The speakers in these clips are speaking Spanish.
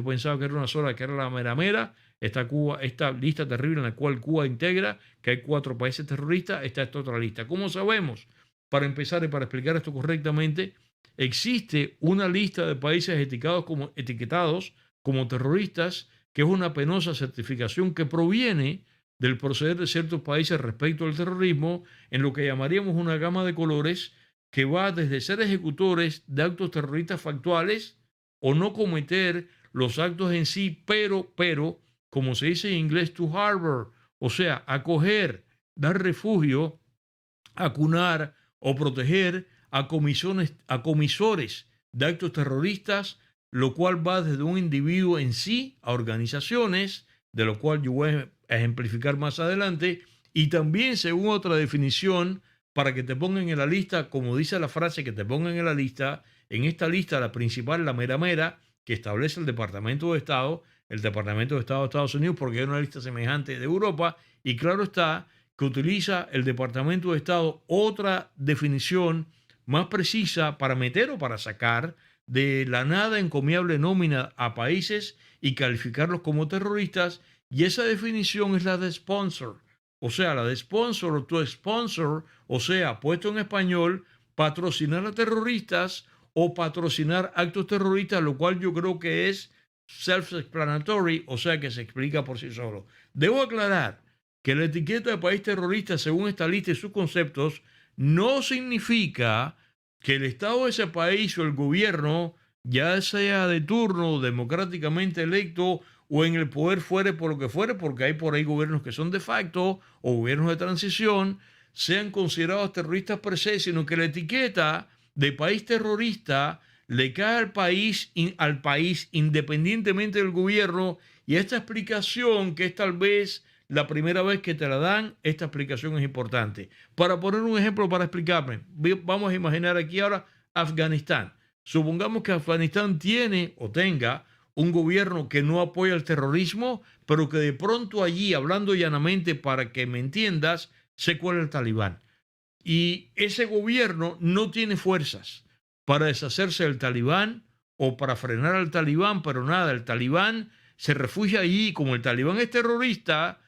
pensaba que era una sola, que era la mera mera. Esta lista terrible en la cual Cuba integra, que hay 4 países terroristas, está esta otra lista. ¿Cómo sabemos? Para empezar y para explicar esto correctamente, existe una lista de países etiquetados como terroristas, que es una penosa certificación que proviene del proceder de ciertos países respecto al terrorismo, en lo que llamaríamos una gama de colores que va desde ser ejecutores de actos terroristas factuales o no cometer los actos en sí, pero, como se dice en inglés, to harbor, o sea, acoger, dar refugio, acunar o proteger a comisores de actos terroristas, lo cual va desde un individuo en sí a organizaciones, de lo cual yo voy a ejemplificar más adelante, y también según otra definición, para que te pongan en la lista, como dice la frase, que te pongan en la lista, en esta lista la principal, la mera mera, que establece el Departamento de Estado, el Departamento de Estado de Estados Unidos, porque hay una lista semejante de Europa, y claro está que utiliza el Departamento de Estado otra definición más precisa para meter o para sacar de la nada encomiable nómina a países y calificarlos como terroristas, y esa definición es la de sponsor, o sea, la de sponsor o to sponsor, o sea, puesto en español, patrocinar a terroristas o patrocinar actos terroristas, lo cual yo creo que es self-explanatory, o sea, que se explica por sí solo. Debo aclarar que la etiqueta de país terrorista, según esta lista y sus conceptos, no significa que el Estado de ese país o el gobierno, ya sea de turno, democráticamente electo o en el poder fuere por lo que fuere, porque hay por ahí gobiernos que son de facto o gobiernos de transición, sean considerados terroristas per se, sino que la etiqueta de país terrorista le cae al país independientemente del gobierno, y esta explicación, que es tal vez la primera vez que te la dan, esta explicación es importante. Para poner un ejemplo para explicarme, vamos a imaginar aquí ahora Afganistán. Supongamos que Afganistán tiene o tenga un gobierno que no apoya el terrorismo, pero que de pronto allí, hablando llanamente para que me entiendas, se cuela el talibán. Y ese gobierno no tiene fuerzas para deshacerse del talibán o para frenar al talibán, pero nada, el talibán se refugia allí. Como el talibán es terrorista,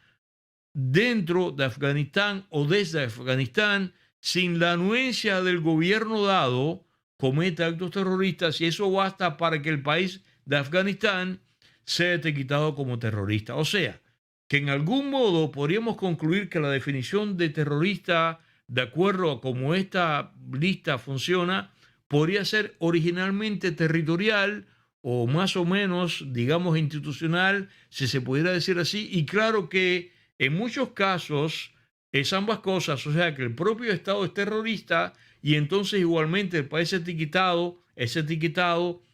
dentro de Afganistán o desde Afganistán, sin la anuencia del gobierno dado, comete actos terroristas, y eso basta para que el país de Afganistán sea etiquetado como terrorista. O sea, que en algún modo podríamos concluir que la definición de terrorista, de acuerdo a cómo esta lista funciona, podría ser originalmente territorial o más o menos, digamos, institucional, si se pudiera decir así. Y claro que en muchos casos es ambas cosas, o sea, que el propio Estado es terrorista y entonces igualmente el país es etiquetado,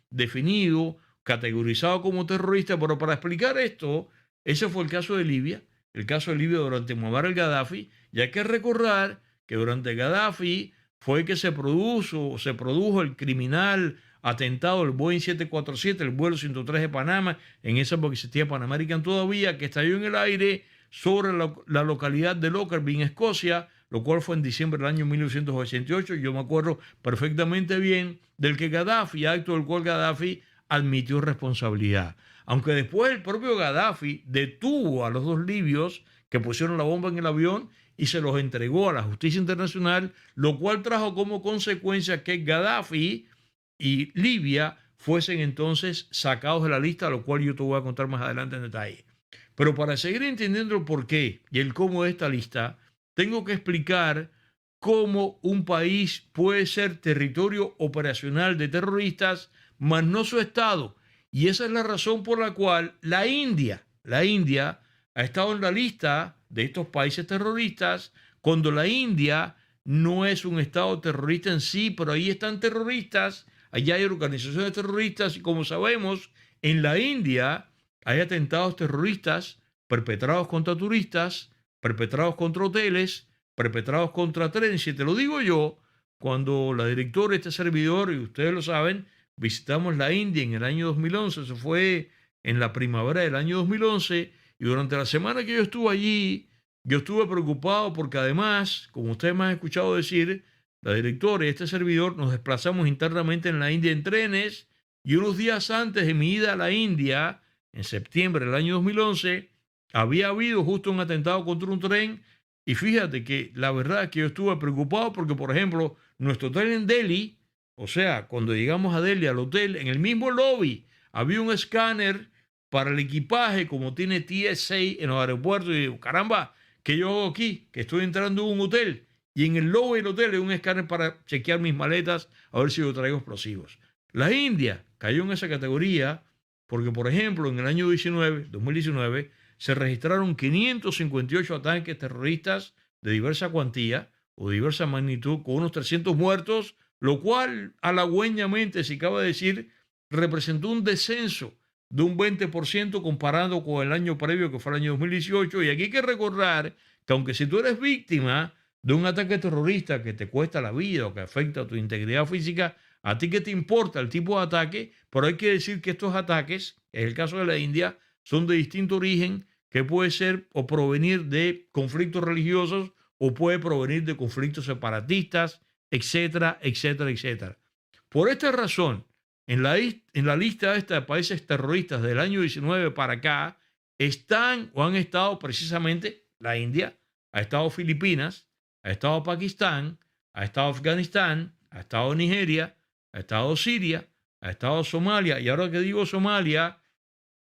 definido, categorizado como terrorista. Pero para explicar esto, ese fue el caso de Libia, el caso de Libia durante Muammar al-Gaddafi, y hay que recordar que durante Gaddafi fue que se produjo el criminal atentado del Boeing 747, el vuelo 103 de Panamá, en esa época existía Pan American todavía, que estalló en el aire sobre la localidad de Lockerbie, en Escocia, lo cual fue en diciembre del año 1988. Yo me acuerdo perfectamente bien del que Gaddafi, acto del cual Gaddafi admitió responsabilidad. Aunque después el propio Gaddafi detuvo a los 2 libios que pusieron la bomba en el avión y se los entregó a la justicia internacional, lo cual trajo como consecuencia que Gaddafi y Libia fuesen entonces sacados de la lista, lo cual yo te voy a contar más adelante en detalle. Pero para seguir entendiendo el porqué y el cómo de esta lista, tengo que explicar cómo un país puede ser territorio operacional de terroristas, mas no su Estado. Y esa es la razón por la cual la India ha estado en la lista de estos países terroristas, cuando la India no es un Estado terrorista en sí, pero ahí están terroristas, allá hay organizaciones terroristas, y como sabemos, en la India hay atentados terroristas perpetrados contra turistas, perpetrados contra hoteles, perpetrados contra trenes. Y te lo digo yo, cuando la directora de este servidor, y ustedes lo saben, visitamos la India en el año 2011, eso fue en la primavera del año 2011, y durante la semana que yo estuve allí, yo estuve preocupado porque además, como ustedes me han escuchado decir, la directora y este servidor nos desplazamos internamente en la India en trenes, Y unos días antes de mi ida a la India, en septiembre del año 2011, había habido justo un atentado contra un tren. Y fíjate que la verdad es que yo estuve preocupado porque, por ejemplo, nuestro hotel en Delhi, o sea, cuando llegamos a Delhi al hotel, en el mismo lobby había un escáner para el equipaje, como tiene TSA en los aeropuertos. Y digo, caramba, ¿qué yo hago aquí? Que estoy entrando en un hotel. Y en el lobby del hotel hay un escáner para chequear mis maletas a ver si yo traigo explosivos. La India cayó en esa categoría porque, por ejemplo, en el año 2019, se registraron 558 ataques terroristas de diversa cuantía o diversa magnitud, con unos 300 muertos, lo cual, halagüeñamente, si cabe decir, representó un descenso de un 20% comparado con el año previo, que fue el año 2018. Y aquí hay que recordar que aunque si tú eres víctima de un ataque terrorista que te cuesta la vida o que afecta a tu integridad física, a ti que te importa el tipo de ataque, pero hay que decir que estos ataques, en el caso de la India, son de distinto origen, que puede ser o provenir de conflictos religiosos o puede provenir de conflictos separatistas, etcétera, etcétera, etcétera. Por esta razón, en la lista esta de países terroristas del año 19 para acá, están o han estado precisamente la India, ha estado Filipinas, ha estado Pakistán, ha estado Afganistán, ha estado Nigeria, ha estado Siria, ha estado Somalia. Y ahora que digo Somalia,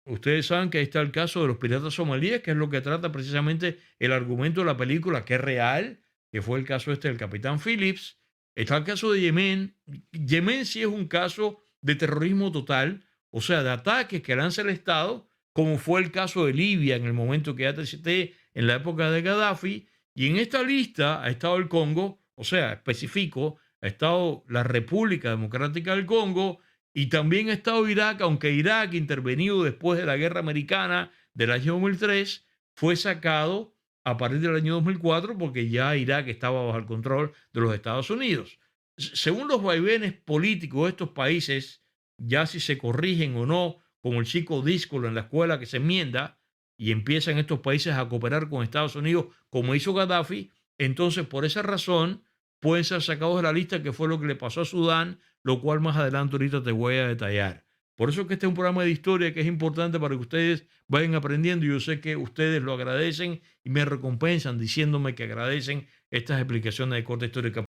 ustedes saben que ahí está el caso de los piratas somalíes, que es lo que trata precisamente el argumento de la película, que es real, que fue el caso este del capitán Phillips. Está el caso de Yemen. Yemen sí es un caso de terrorismo total, o sea, de ataques que lanza el Estado, como fue el caso de Libia en el momento que ya te cité, en la época de Gaddafi. Y en esta lista ha estado el Congo, o sea, especifico, ha estado la República Democrática del Congo, y también ha estado Irak, aunque Irak, intervenido después de la guerra americana del año 2003, fue sacado a partir del año 2004 porque ya Irak estaba bajo el control de los Estados Unidos. Según los vaivenes políticos de estos países, ya si se corrigen o no, como el chico díscolo en la escuela que se enmienda y empiezan estos países a cooperar con Estados Unidos como hizo Gaddafi, entonces por esa razón pueden ser sacados de la lista, que fue lo que le pasó a Sudán, lo cual más adelante ahorita te voy a detallar. Por eso que este es un programa de historia que es importante para que ustedes vayan aprendiendo, y yo sé que ustedes lo agradecen y me recompensan diciéndome que agradecen estas explicaciones de corte histórica.